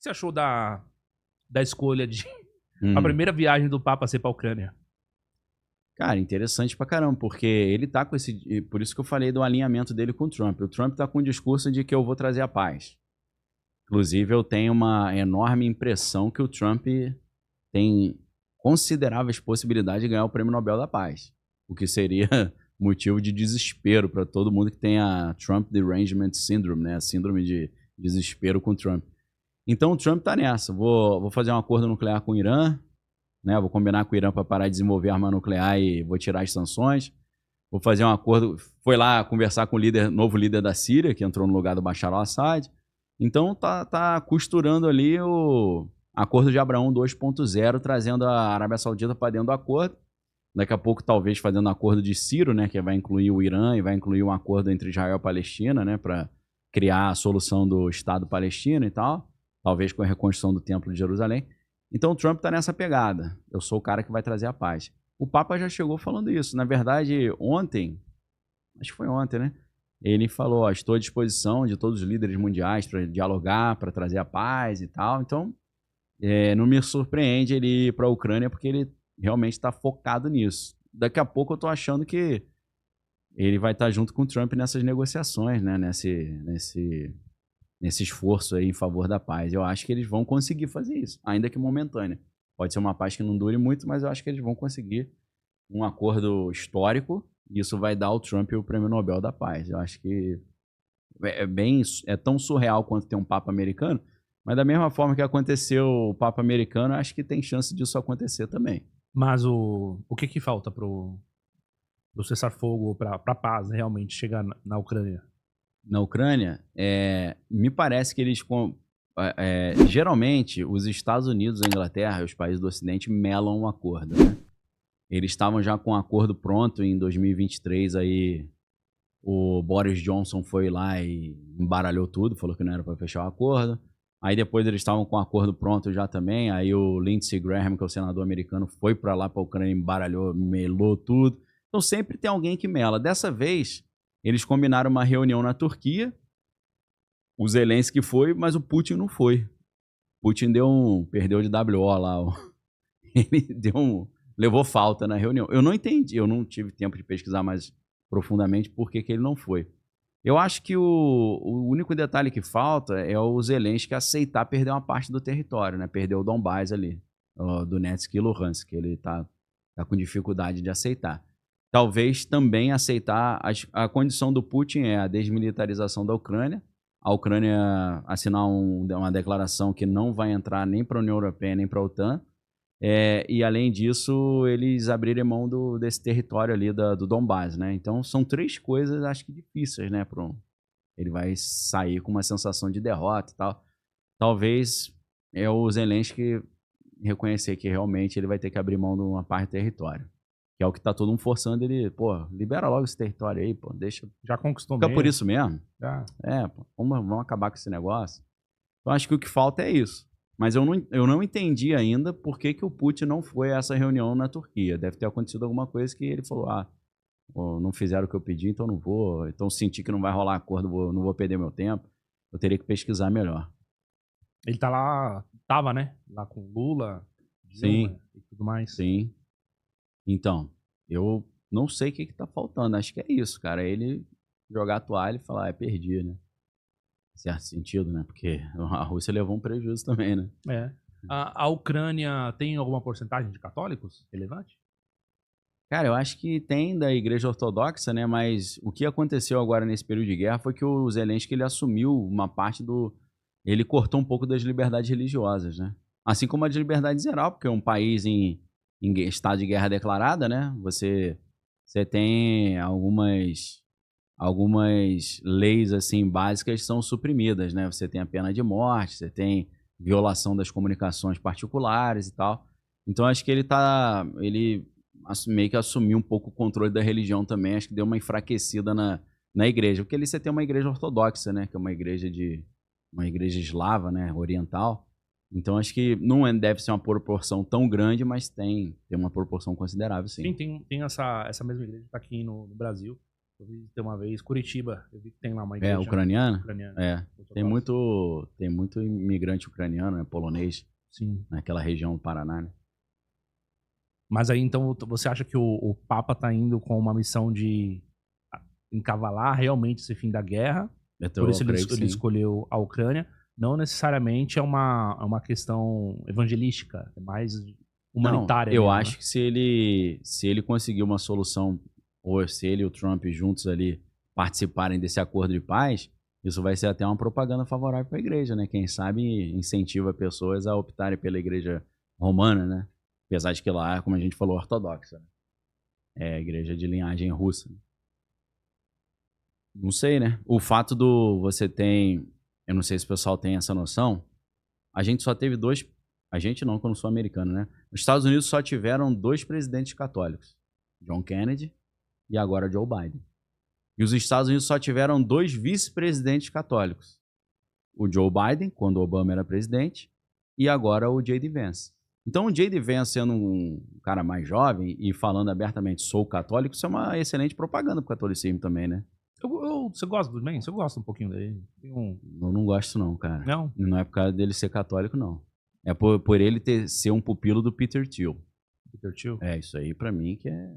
você achou da escolha de a Hum. primeira viagem do Papa ser pra Ucrânia? Cara, interessante pra caramba, porque ele tá com esse. Por isso que eu falei do alinhamento dele com o Trump. O Trump tá com o discurso de que eu vou trazer a paz. Inclusive, eu tenho uma enorme impressão que o Trump tem consideráveis possibilidades de ganhar o Prêmio Nobel da Paz, o que seria motivo de desespero para todo mundo que tem a Trump Derangement Syndrome, né? A síndrome de desespero com o Trump. Então o Trump tá nessa. Vou fazer um acordo nuclear com o Irã, né? Vou combinar com o Irã para parar de desenvolver arma nuclear e vou tirar as sanções. Vou fazer um acordo. Foi lá conversar com o novo líder da Síria, que entrou no lugar do Bashar al-Assad. Então tá costurando ali o Acordo de Abraão 2.0, trazendo a Arábia Saudita para dentro do acordo. Daqui a pouco, talvez, fazendo um acordo de Ciro, né, que vai incluir o Irã e vai incluir um acordo entre Israel e Palestina, né, para criar a solução do Estado palestino e tal, talvez com a reconstrução do Templo de Jerusalém. Então o Trump está nessa pegada. Eu sou o cara que vai trazer a paz. O Papa já chegou falando isso. Na verdade, ontem, acho que foi ontem, né? Ele falou: ó, estou à disposição de todos os líderes mundiais para dialogar, para trazer a paz e tal. Então, não me surpreende ele ir para a Ucrânia, porque ele realmente está focado nisso. Daqui a pouco eu estou achando que ele vai estar junto com o Trump nessas negociações, né? Nesse esforço aí em favor da paz. Eu acho que eles vão conseguir fazer isso, ainda que momentânea. Pode ser uma paz que não dure muito, mas eu acho que eles vão conseguir um acordo histórico e isso vai dar ao Trump o Prêmio Nobel da Paz. Eu acho que é tão surreal quanto ter um Papa americano, mas da mesma forma que aconteceu o Papa americano, acho que tem chance disso acontecer também. Mas o que falta pro cessar-fogo, pra paz realmente chegar na Ucrânia? Na Ucrânia, me parece que eles, geralmente, os Estados Unidos, a Inglaterra, os países do Ocidente melam um acordo, né? Eles estavam já com um acordo pronto em 2023, aí o Boris Johnson foi lá e embaralhou tudo, falou que não era para fechar o acordo. Aí depois eles estavam com o acordo pronto já também, aí o Lindsey Graham, que é o senador americano, foi para lá para a Ucrânia, embaralhou, melou tudo. Então sempre tem alguém que mela. Dessa vez, eles combinaram uma reunião na Turquia, o Zelensky foi, mas o Putin não foi. Putin perdeu de WO lá, ele levou falta na reunião. Eu não entendi, eu não tive tempo de pesquisar mais profundamente por que ele não foi. Eu acho que o único detalhe que falta é o Zelensky aceitar perder uma parte do território, né? Perder o Donbás ali, o Donetsk e Luhansk, que ele tá com dificuldade de aceitar. Talvez também aceitar a condição do Putin é a desmilitarização da Ucrânia, a Ucrânia assinar uma declaração que não vai entrar nem para a União Europeia nem para a OTAN, e além disso, eles abrirem mão desse território ali do Donbás, né? Então são três coisas, acho que difíceis, né? Ele vai sair com uma sensação de derrota e tal. Talvez o Zelensky reconhecer que realmente ele vai ter que abrir mão de uma parte do território. Que é o que tá todo mundo forçando ele, pô, libera logo esse território aí, pô, deixa. Já conquistou Fica mesmo? por isso mesmo. Já. Pô, vamos acabar com esse negócio. Então acho que o que falta é isso. Mas eu não entendi ainda por que o Putin não foi a essa reunião na Turquia. Deve ter acontecido alguma coisa que ele falou: não fizeram o que eu pedi, então não vou. Então senti que não vai rolar acordo, não vou perder meu tempo. Eu teria que pesquisar melhor. Ele tá lá, tava, né? Lá com Lula, Dilma Sim, e tudo mais. sim. Então, eu não sei o que tá faltando. Acho que é isso, cara. Ele jogar a toalha e falar: perdi, né? Certo sentido, né? Porque a Rússia levou um prejuízo também, né? A Ucrânia tem alguma porcentagem de católicos relevante? Cara, eu acho que tem da Igreja Ortodoxa, né? Mas o que aconteceu agora nesse período de guerra foi que o Zelensky ele assumiu uma parte ele cortou um pouco das liberdades religiosas, né? Assim como a de liberdade geral, porque é um país em estado de guerra declarada, né? Você tem algumas leis assim básicas são suprimidas, né? Você tem a pena de morte, você tem violação das comunicações particulares e tal. Então acho que ele meio que assumiu um pouco o controle da religião também, acho que deu uma enfraquecida na igreja, porque ali você tem uma igreja ortodoxa, né, que é uma igreja eslava, né, oriental. Então acho que não deve ser uma proporção tão grande, mas tem uma proporção considerável, sim. Sim, tem essa mesma igreja que tá aqui no Brasil. Eu visitei uma vez Curitiba. Eu vi que tem lá uma igreja Ucraniana? ucraniana. É. Tem muito imigrante ucraniano, né, polonês, Sim. naquela região do Paraná, né? Mas aí, então, você acha que o Papa tá indo com uma missão de encavalar realmente esse fim da guerra? Por isso Eu creio que ele sim. escolheu a Ucrânia. Não necessariamente é uma questão evangelística, é mais humanitária Não, eu mesmo, acho né? que se ele conseguir uma solução, ou se ele e o Trump juntos ali participarem desse acordo de paz, isso vai ser até uma propaganda favorável para a igreja, né? Quem sabe incentiva pessoas a optarem pela igreja romana, né? Apesar de que lá, como a gente falou, ortodoxa, né? É a igreja de linhagem russa. Não sei, né? O fato do você tem, eu não sei se o pessoal tem essa noção, a gente só teve dois, a gente não, que eu não sou americano, né? Os Estados Unidos só tiveram 2 presidentes católicos, John Kennedy e agora Joe Biden. E os Estados Unidos só tiveram 2 vice-presidentes católicos, o Joe Biden, quando o Obama era presidente, e agora o J.D. Vance. Então o J.D. Vance sendo um cara mais jovem e falando abertamente sou católico, isso é uma excelente propaganda pro catolicismo também, né? Você gosta do bem? Você gosta um pouquinho dele? Eu não gosto não, cara. Não? Não é por causa dele ser católico, não. É por ele ser um pupilo do Peter Thiel. Peter Thiel? É, isso aí pra mim que é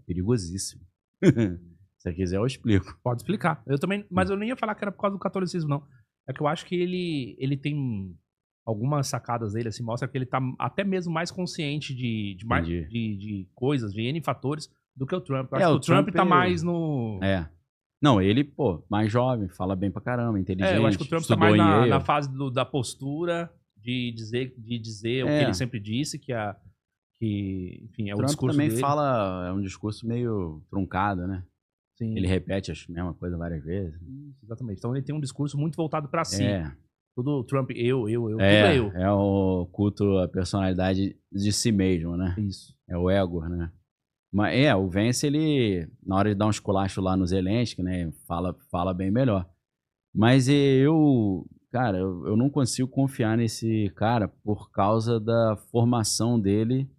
perigosíssimo. Se você quiser eu explico. Pode explicar. Eu também, mas eu nem ia falar que era por causa do catolicismo, não. É que eu acho que ele tem algumas sacadas dele, assim, mostra que ele tá até mesmo mais consciente Entendi. de coisas, de N fatores, do que o Trump. Eu acho É, que o o Trump tá Trump mais no... é. Não, ele, pô, mais jovem, fala bem pra caramba, É, eu acho que o inteligente, Trump tá mais estudou em na Yale. fase da postura, de dizer o que ele É, sempre disse, enfim, é o Trump discurso também dele. fala, é um discurso meio truncado, né? Sim, Ele repete a mesma coisa várias vezes. isso, exatamente. Então ele tem um discurso muito voltado pra si. É, Tudo Trump, tudo é eu. é o culto à personalidade de si mesmo, né? Isso. É o ego, né? Mas o Vance, ele, na hora de dar um esculacho lá no Zelensky, né, fala bem melhor. Mas cara, eu não consigo confiar nesse cara por causa da formação dele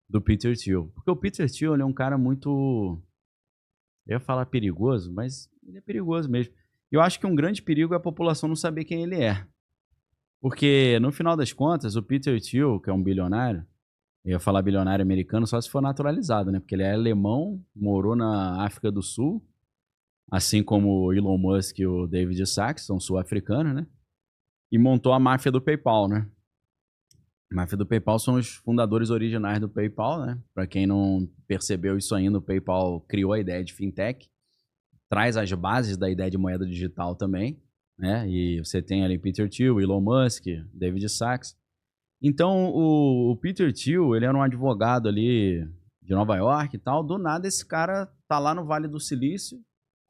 do Peter Thiel. Porque o Peter Thiel, ele é um cara muito, eu ia falar perigoso, mas ele é perigoso mesmo. Eu acho que um grande perigo é a população não saber quem ele é. Porque, no final das contas, o Peter Thiel, que é um bilionário, eu ia falar bilionário americano só se for naturalizado, né? Porque ele é alemão, morou na África do Sul, assim como o Elon Musk e o David Sacks, são sul-africanos, né? E montou a máfia do PayPal, né? A máfia do PayPal são os fundadores originais do PayPal, né? Para quem não percebeu isso ainda, o PayPal criou a ideia de fintech, traz as bases da ideia de moeda digital também, né? E você tem ali Peter Thiel, Elon Musk, David Sacks. Então, o Peter Thiel, ele era um advogado ali de Nova York e tal. Do nada, esse cara tá lá no Vale do Silício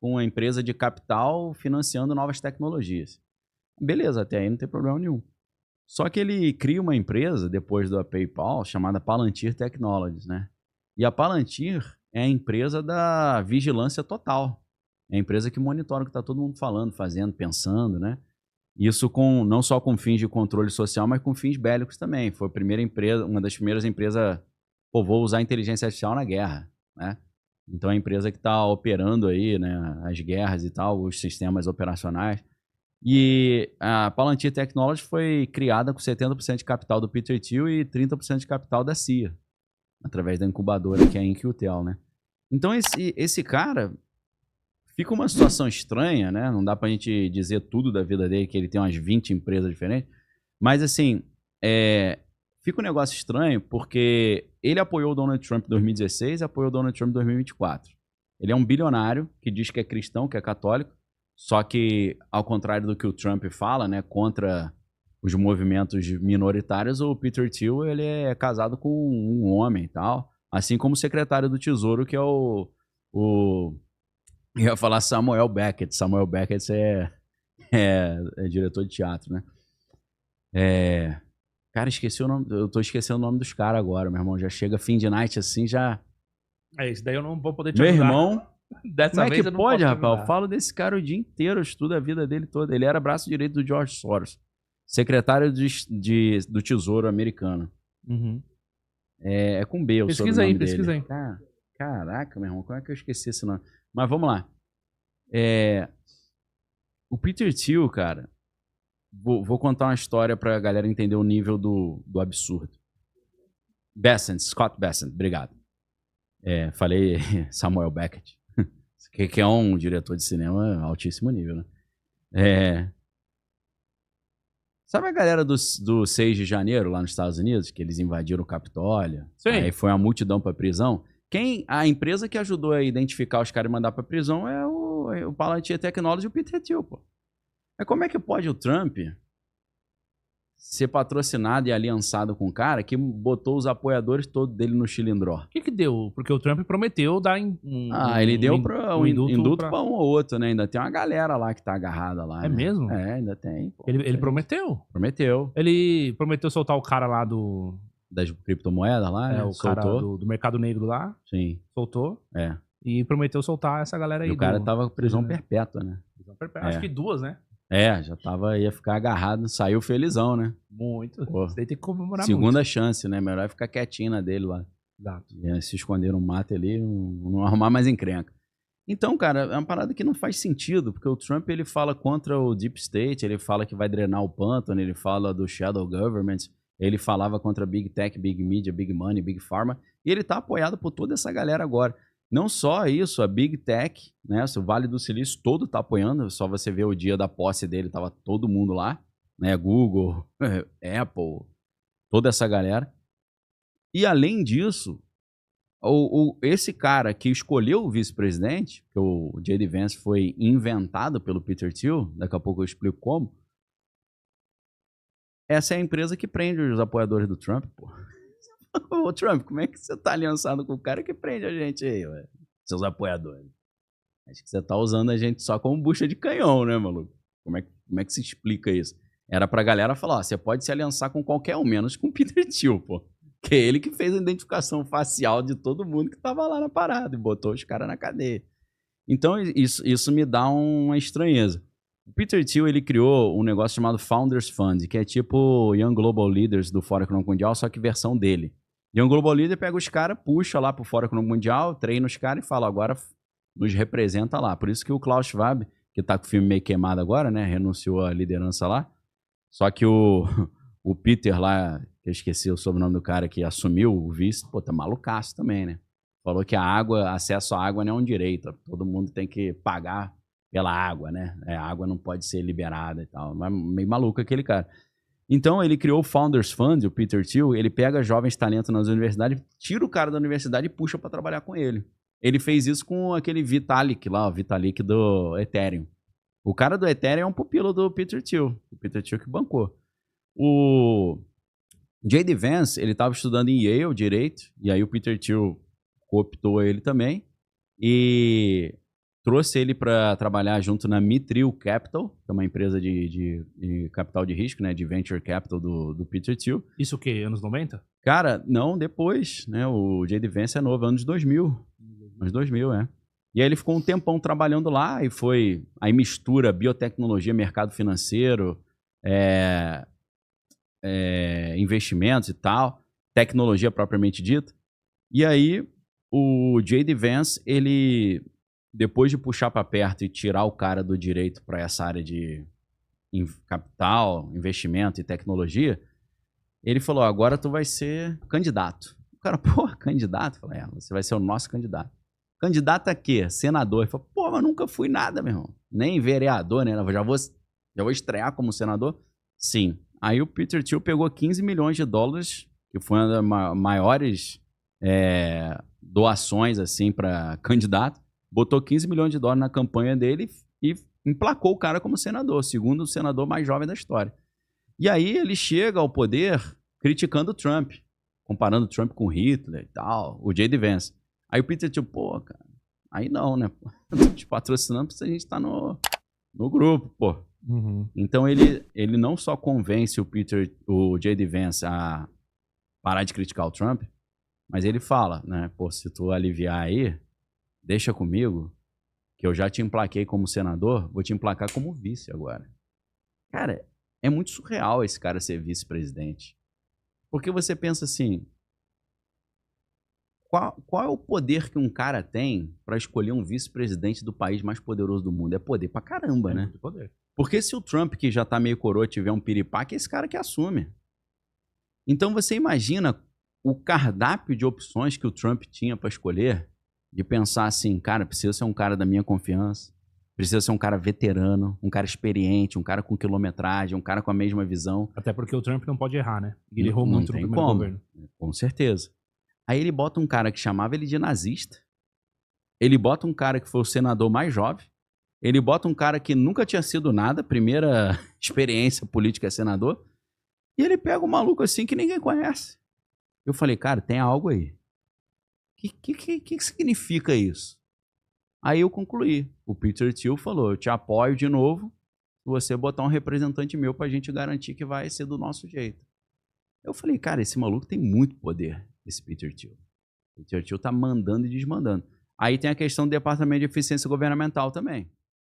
com uma empresa de capital financiando novas tecnologias. Beleza, até aí não tem problema nenhum. Só que ele cria uma empresa, depois da PayPal, chamada Palantir Technologies, né? E a Palantir é a empresa da vigilância total. É a empresa que monitora o que está todo mundo falando, fazendo, pensando, né? Isso não só com fins de controle social, mas com fins bélicos também. Foi a primeira empresa, uma das primeiras empresas, pô, vou usar inteligência artificial na guerra, né? Então é a empresa que está operando aí, né, as guerras e tal, os sistemas operacionais. E a Palantir Technologies foi criada com 70% de capital do Peter Thiel e 30% de capital da CIA, através da incubadora que é a InQtel, né? Então esse cara fica uma situação estranha, né? Não dá pra gente dizer tudo da vida dele, que ele tem umas 20 empresas diferentes. Mas, assim, fica um negócio estranho porque ele apoiou o Donald Trump em 2016 e apoiou o Donald Trump em 2024. Ele é um bilionário que diz que é cristão, que é católico, só que, ao contrário do que o Trump fala, né, contra os movimentos minoritários, o Peter Thiel, ele é casado com um homem e tal, assim como o secretário do Tesouro, que é o eu ia falar Samuel Beckett. Samuel Beckett é diretor de teatro, né? Cara, esqueci o nome. Eu tô esquecendo o nome dos caras agora, meu irmão. Já chega fim de night assim, já. Isso daí eu não vou poder te Meu ajudar. irmão. Dessa Como é vez que eu não pode, posso te rapaz? Eu ajudar. falo desse cara o dia inteiro, eu estudo a vida dele toda. Ele era braço direito do George Soros, secretário do Tesouro americano. Uhum. É com B o Pesquisa aí, sobrenome pesquisa dele. aí. Caraca, meu irmão, como é que eu esqueci esse nome? Mas vamos lá. O Peter Thiel, cara, vou contar uma história pra galera entender o nível do absurdo. Scott Bessent, obrigado. Falei Samuel Beckett, que é um diretor de cinema altíssimo nível, né? Sabe a galera do 6 de janeiro lá nos Estados Unidos, que eles invadiram o Capitólio? Sim. Aí foi uma multidão pra prisão. A empresa que ajudou a identificar os caras e mandar pra prisão é o Palantir Technology e o Peter Thiel, pô. Mas como é que pode o Trump ser patrocinado e aliançado com um cara que botou os apoiadores todos dele no chilindró? O que deu? Porque o Trump prometeu dar ele deu um induto pra um ou outro, né? Ainda tem uma galera lá que tá agarrada lá. É né? mesmo? Ainda tem. Pô, Ele prometeu. Prometeu. Ele prometeu soltar o cara lá das criptomoedas lá, né? O cara do mercado negro lá. Sim. Soltou. E prometeu soltar essa galera aí. E o cara tava com prisão perpétua, né? Prisão perpétua. Acho que 2, né? Ia ficar agarrado, saiu felizão, né? Muito. Pô, isso daí tem que comemorar segunda muito. chance, né? Melhor ficar quietinho na dele lá. Exato. Se esconder no mato ali, não arrumar mais encrenca. Então, cara, é uma parada que não faz sentido, porque o Trump, ele fala contra o Deep State, ele fala que vai drenar o pântano, ele fala do Shadow Government, ele falava contra Big Tech, Big Media, Big Money, Big Pharma, e ele tá apoiado por toda essa galera agora. Não só isso, a Big Tech, né, o Vale do Silício todo tá apoiando, só você ver o dia da posse dele, tava todo mundo lá, né, Google, Apple, toda essa galera. E além disso, esse cara que escolheu o vice-presidente, que o J.D. Vance foi inventado pelo Peter Thiel, daqui a pouco eu explico como, essa é a empresa que prende os apoiadores do Trump, pô. Ô Trump, como é que você tá aliançado com o cara que prende a gente aí, ué? Seus apoiadores? Acho que você tá usando a gente só como bucha de canhão, né, maluco? Como é que se explica isso? Era pra galera falar, ó, você pode se aliançar com qualquer um, menos com o Peter Thiel, pô. Que é ele que fez a identificação facial de todo mundo que tava lá na parada e botou os caras na cadeia. Então, isso me dá uma estranheza. O Peter Thiel, ele criou um negócio chamado Founders Fund, que é tipo o Young Global Leaders do Fórum Econômico Mundial, só que versão dele. Young Global Leader pega os caras, puxa lá pro Fórum Econômico Mundial, treina os caras e fala, agora nos representa lá. Por isso que o Klaus Schwab, que tá com o filme meio queimado agora, né, renunciou à liderança lá, só que o Peter lá, que eu esqueci o sobrenome do cara que assumiu o vice, pô, tá malucaço também, né? Falou que acesso à água não é um direito, todo mundo tem que pagar pela água, né? A água não pode ser liberada e tal. Mas meio maluco aquele cara. Então, ele criou o Founders Fund, o Peter Thiel, ele pega jovens talentos nas universidades, tira o cara da universidade e puxa para trabalhar com ele. Ele fez isso com aquele Vitalik lá, o Vitalik do Ethereum. O cara do Ethereum é um pupilo do Peter Thiel. O Peter Thiel que bancou. O J.D. Vance, ele estava estudando em Yale, direito, e aí o Peter Thiel cooptou ele também e trouxe ele para trabalhar junto na Mithril Capital, que é uma empresa de capital de risco, né, de venture capital do Peter Thiel. Isso o quê? Anos 90? Cara, não, depois, né, o J.D. Vance é novo, anos 2000. Anos 2000, é. E aí ele ficou um tempão trabalhando lá e foi, aí mistura biotecnologia, mercado financeiro, investimentos e tal, tecnologia propriamente dita. E aí o J.D. Vance, ele, depois de puxar para perto e tirar o cara do direito para essa área de capital, investimento e tecnologia, ele falou, agora tu vai ser candidato. O cara, pô, candidato? Eu falei, você vai ser o nosso candidato. Candidato a quê? Senador. Ele falou, pô, mas nunca fui nada, meu irmão. Nem vereador, né? Já vou estrear como senador? Sim. Aí o Peter Thiel pegou 15 milhões de dólares, que foi uma das maiores doações assim para candidato, botou 15 milhões de dólares na campanha dele e emplacou o cara como senador, o segundo senador mais jovem da história. E aí ele chega ao poder criticando o Trump, comparando o Trump com Hitler e tal, o J.D. Vance. Aí o Peter Thiel, pô, cara, aí não, né? Eu tô te patrocinando porque a gente tá no grupo, pô. Uhum. Então ele não só convence o J.D. Vance a parar de criticar o Trump, mas ele fala, né? Pô, se tu aliviar aí, deixa comigo, que eu já te emplaquei como senador, vou te emplacar como vice agora. Cara, é muito surreal esse cara ser vice-presidente. Porque você pensa assim, qual é o poder que um cara tem para escolher um vice-presidente do país mais poderoso do mundo? É poder pra caramba, né? Muito poder. Porque se o Trump, que já tá meio coroa, tiver um piripaque, é esse cara que assume. Então você imagina o cardápio de opções que o Trump tinha para escolher, de pensar assim, cara, precisa ser um cara da minha confiança, precisa ser um cara veterano, um cara experiente, um cara com quilometragem, um cara com a mesma visão. Até porque o Trump não pode errar, né? Ele errou Não muito no tem primeiro como. governo. Com certeza. Aí ele bota um cara que chamava ele de nazista, ele bota um cara que foi o senador mais jovem, ele bota um cara que nunca tinha sido nada, primeira experiência política é senador, e ele pega um maluco assim que ninguém conhece. Eu falei, cara, tem algo aí. O que significa isso? Aí eu concluí. O Peter Thiel falou, eu te apoio de novo se você botar um representante meu pra gente garantir que vai ser do nosso jeito. Eu falei, cara, esse maluco tem muito poder, esse Peter Thiel. O Peter Thiel tá mandando e desmandando. Aí tem a questão do Departamento de Eficiência Governamental também.